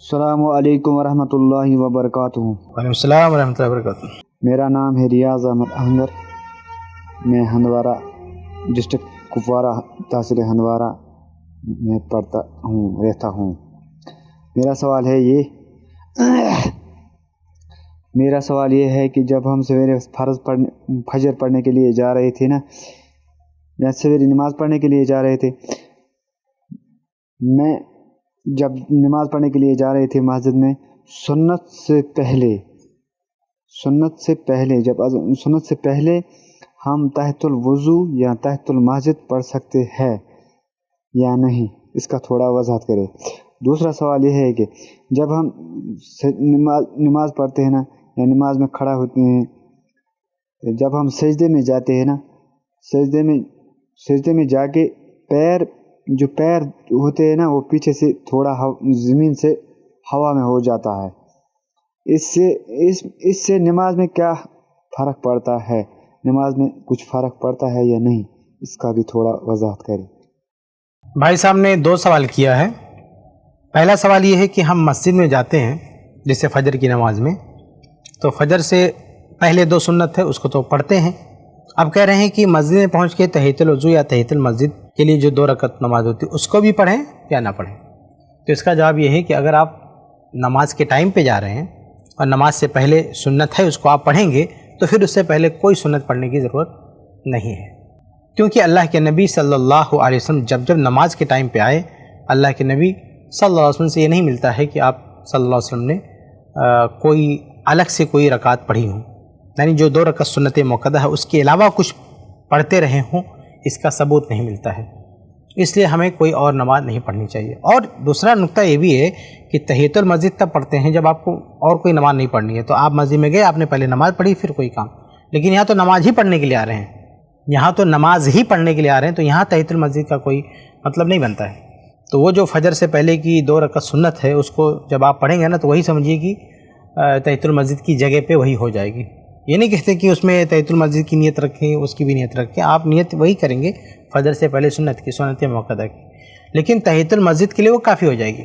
السلام علیکم ورحمۃ اللہ وبرکاتہ۔ وعلیکم السلام ورحمۃ اللہ وبرکاتہ۔ میرا نام ہے ریاض احمد اہنگر، میں ہندوارہ ڈسٹرکٹ کپوارہ تحصیل ہندوارہ میں رہتا ہوں۔ میرا سوال یہ ہے کہ جب ہم سویرے فجر پڑھنے کے لیے جا رہے تھے یا سویرے نماز پڑھنے کے لیے جا رہے تھے، میں جب نماز پڑھنے کے لیے جا رہے تھے مسجد میں، سنت سے پہلے ہم تحت الوضو یا تحت المسجد پڑھ سکتے ہیں یا نہیں، اس کا تھوڑا وضاحت کرے۔ دوسرا سوال یہ ہے کہ جب ہم نماز پڑھتے ہیں یا نماز میں کھڑا ہوتے ہیں، جب ہم سجدے میں جاتے ہیں سجدے میں جا کے پیر ہوتے ہیں وہ پیچھے سے تھوڑا زمین سے ہوا میں ہو جاتا ہے، اس سے نماز میں کیا فرق پڑتا ہے؟ نماز میں کچھ فرق پڑتا ہے یا نہیں، اس کا بھی تھوڑا وضاحت کریں۔ بھائی صاحب نے دو سوال کیا ہے۔ پہلا سوال یہ ہے کہ ہم مسجد میں جاتے ہیں جیسے فجر کی نماز میں، تو فجر سے پہلے دو سنت ہے اس کو تو پڑھتے ہیں۔ اب کہہ رہے ہیں کہ مسجد میں پہنچ کے تحیۃ الوضو یا تحیۃ المسجد کے لیے جو 2 رکعت نماز ہوتی ہے اس کو بھی پڑھیں یا نہ پڑھیں؟ تو اس کا جواب یہ ہے کہ اگر آپ نماز کے ٹائم پہ جا رہے ہیں اور نماز سے پہلے سنت ہے اس کو آپ پڑھیں گے تو پھر اس سے پہلے کوئی سنت پڑھنے کی ضرورت نہیں ہے، کیونکہ اللہ کے نبی صلی اللہ علیہ وسلم جب نماز کے ٹائم پہ آئے، اللہ کے نبی صلی اللہ علیہ وسلم سے یہ نہیں ملتا ہے کہ آپ صلی اللہ علیہ وسلم نے کوئی الگ سے کوئی رکعت پڑھی ہوں، یعنی جو 2 رکعت سنت موقدہ ہے اس کے علاوہ کچھ پڑھتے رہے ہوں، اس کا ثبوت نہیں ملتا ہے، اس لیے ہمیں کوئی اور نماز نہیں پڑھنی چاہیے۔ اور دوسرا نقطہ یہ بھی ہے کہ تحیۃ المسجد تب پڑھتے ہیں جب آپ کو اور کوئی نماز نہیں پڑھنی ہے، تو آپ مسجد میں گئے، آپ نے پہلے نماز پڑھی پھر کوئی کام، لیکن یہاں تو نماز ہی پڑھنے کے لیے آ رہے ہیں، تو یہاں تحیۃ المسجد کا کوئی مطلب نہیں بنتا ہے۔ تو وہ جو فجر سے پہلے کی 2 رکعت سنت ہے اس کو جب آپ پڑھیں گے نا تو وہی سمجھیے کہ تحیۃ المسجد کی جگہ پہ وہی ہو جائے گی۔ یہ نہیں کہتے کہ اس میں تحیۃ المسجد کی نیت رکھیں، اس کی بھی نیت رکھیں، آپ نیت وہی کریں گے فجر سے پہلے سنت موقدہ کی، لیکن تحیۃ المسجد کے لیے وہ کافی ہو جائے گی،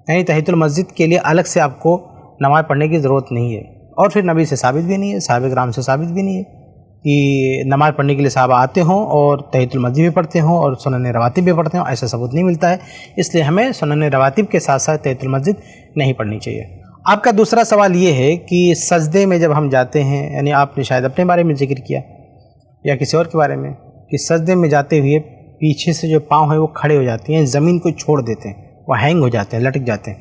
یعنی تحیۃ المسجد کے لیے الگ سے آپ کو نماز پڑھنے کی ضرورت نہیں ہے۔ اور پھر نبی سے ثابت بھی نہیں ہے، صحابہ کرام سے ثابت بھی نہیں ہے کہ نماز پڑھنے کے لیے صحابہ آتے ہوں اور تحیۃ المسجد بھی پڑھتے ہوں اور سنن رواتب بھی پڑھتے ہوں، ایسا ثبوت نہیں ملتا ہے، اس لیے ہمیں سنن رواتب کے ساتھ ساتھ تحیۃ المسجد نہیں پڑھنی چاہیے۔ آپ کا دوسرا سوال یہ ہے کہ سجدے میں جب ہم جاتے ہیں، یعنی آپ نے شاید اپنے بارے میں ذکر کیا یا کسی اور کے بارے میں، کہ سجدے میں جاتے ہوئے پیچھے سے جو پاؤں ہیں وہ کھڑے ہو جاتے ہیں، زمین کو چھوڑ دیتے ہیں، وہ ہینگ ہو جاتے ہیں، لٹک جاتے ہیں،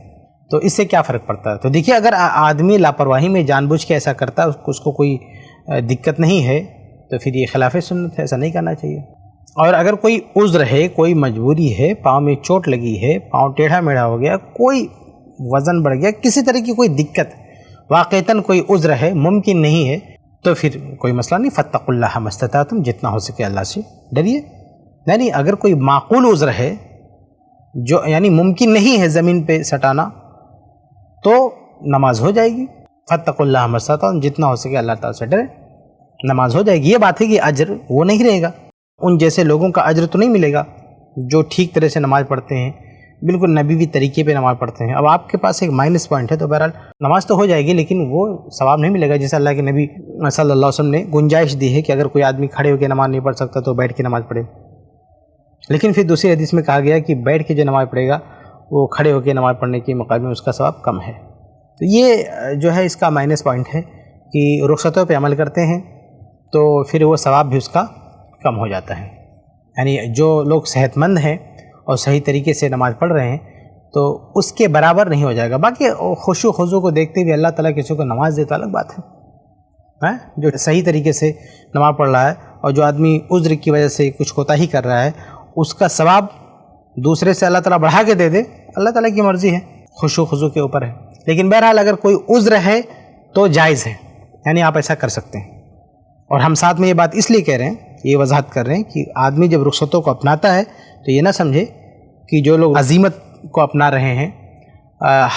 تو اس سے کیا فرق پڑتا ہے؟ تو دیکھیے، اگر آدمی لاپرواہی میں جان بوجھ کے ایسا کرتا ہے، اس کو کوئی دقت نہیں ہے، تو پھر یہ خلاف سنت ہے، ایسا نہیں کرنا چاہیے۔ اور اگر کوئی عذر ہے، کوئی مجبوری ہے، پاؤں میں چوٹ لگی ہے، پاؤں ٹیڑھا میڑھا ہو گیا، کوئی وزن بڑھ گیا، کسی طرح کی کوئی دقت، واقعتاً کوئی عذر ہے، ممکن نہیں ہے، تو پھر کوئی مسئلہ نہیں، فاتقوا اللہ ما استطعتم، جتنا ہو سکے اللہ سے ڈریے۔ یعنی اگر کوئی معقول عذر ہے جو یعنی ممکن نہیں ہے زمین پہ سٹانا، تو نماز ہو جائے گی، فاتقوا اللہ ما استطعتم، جتنا ہو سکے اللہ تعالیٰ سے ڈرے، نماز ہو جائے گی۔ یہ بات ہے کہ اجر وہ نہیں رہے گا، ان جیسے لوگوں کا اجر تو نہیں ملے گا جو ٹھیک طرح سے نماز پڑھتے ہیں، بالکل نبوی طریقے پہ نماز پڑھتے ہیں۔ اب آپ کے پاس ایک مائنس پوائنٹ ہے، تو بہرحال نماز تو ہو جائے گی لیکن وہ ثواب نہیں ملے گا، جیسے اللہ کے نبی صلی اللہ علیہ وسلم نے گنجائش دی ہے کہ اگر کوئی آدمی کھڑے ہو کے نماز نہیں پڑھ سکتا تو بیٹھ کے نماز پڑھے، لیکن پھر دوسری حدیث میں کہا گیا کہ بیٹھ کے جو نماز پڑھے گا وہ کھڑے ہو کے نماز پڑھنے کے مقابلے میں اس کا ثواب کم ہے۔ تو یہ جو ہے اس کا مائنس پوائنٹ ہے کہ رخصتوں پہ عمل کرتے ہیں تو پھر وہ ثواب بھی اس کا کم ہو جاتا ہے، یعنی جو لوگ صحت مند ہیں اور صحیح طریقے سے نماز پڑھ رہے ہیں تو اس کے برابر نہیں ہو جائے گا۔ باقی خشوع و خضوع کو دیکھتے ہوئے اللہ تعالیٰ کسی کو نماز دے تو الگ بات ہے، جو صحیح طریقے سے نماز پڑھ رہا ہے، اور جو آدمی عذر کی وجہ سے کچھ کوتاہی کر رہا ہے اس کا ثواب دوسرے سے اللہ تعالیٰ بڑھا کے دے دے، اللہ تعالیٰ کی مرضی ہے، خشوع و خضوع کے اوپر ہے۔ لیکن بہرحال اگر کوئی عذر ہے تو جائز ہے، یعنی آپ ایسا کر سکتے ہیں۔ اور ہم ساتھ میں یہ بات اس لیے کہہ رہے ہیں، یہ وضاحت کر رہے ہیں کہ آدمی جب رخصتوں کو اپناتا ہے تو یہ نہ سمجھے کہ جو لوگ عزیمت کو اپنا رہے ہیں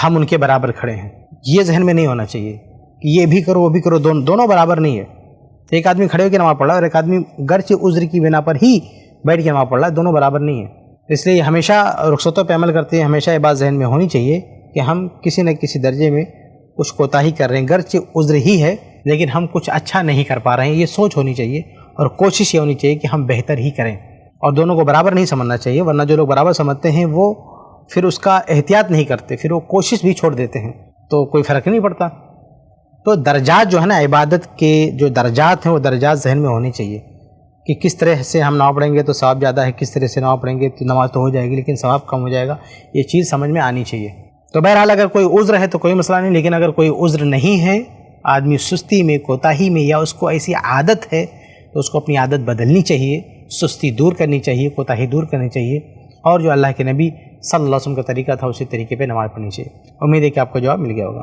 ہم ان کے برابر کھڑے ہیں، یہ ذہن میں نہیں ہونا چاہیے کہ یہ بھی کرو وہ بھی کرو، دونوں برابر نہیں ہے۔ ایک آدمی کھڑے ہو کے نماز پڑھ رہا ہے اور ایک آدمی گرچہ عذر کی بنا پر ہی بیٹھ کے نماز پڑھ رہا ہے، دونوں برابر نہیں ہے۔ اس لیے ہمیشہ رخصتوں پہ عمل کرتے ہیں، ہمیشہ یہ بات ذہن میں ہونی چاہیے کہ ہم کسی نہ کسی درجے میں کچھ کوتاہی کر رہے ہیں، گرچہ عذر ہی ہے لیکن ہم کچھ اچھا نہیں کر پا رہے ہیں. یہ سوچ ہونی چاہیے اور کوشش یہ ہونی چاہیے کہ ہم بہتر ہی کریں، اور دونوں کو برابر نہیں سمجھنا چاہیے، ورنہ جو لوگ برابر سمجھتے ہیں وہ پھر اس کا احتیاط نہیں کرتے، پھر وہ کوشش بھی چھوڑ دیتے ہیں، تو کوئی فرق نہیں پڑتا. تو درجات جو ہے نا، عبادت کے جو درجات ہیں وہ درجات ذہن میں ہونے چاہیے کہ کس طرح سے ہم نماز پڑھیں گے تو ثواب زیادہ ہے، کس طرح سے نماز پڑھیں گے تو نماز تو ہو جائے گی لیکن ثواب کم ہو جائے گا. یہ چیز سمجھ میں آنی چاہیے. تو بہرحال اگر کوئی عذر ہے تو کوئی مسئلہ نہیں، لیکن اگر کوئی عذر نہیں ہے، آدمی سستی میں، کوتاہی میں، یا اس کو ایسی عادت ہے تو اس کو اپنی عادت بدلنی چاہیے، سستی دور کرنی چاہیے، کوتاہی دور کرنی چاہیے، اور جو اللہ کے نبی صلی اللہ علیہ وسلم کا طریقہ تھا اسی طریقے پہ نماز پڑھنی چاہیے. امید ہے کہ آپ کو جواب مل گیا ہوگا.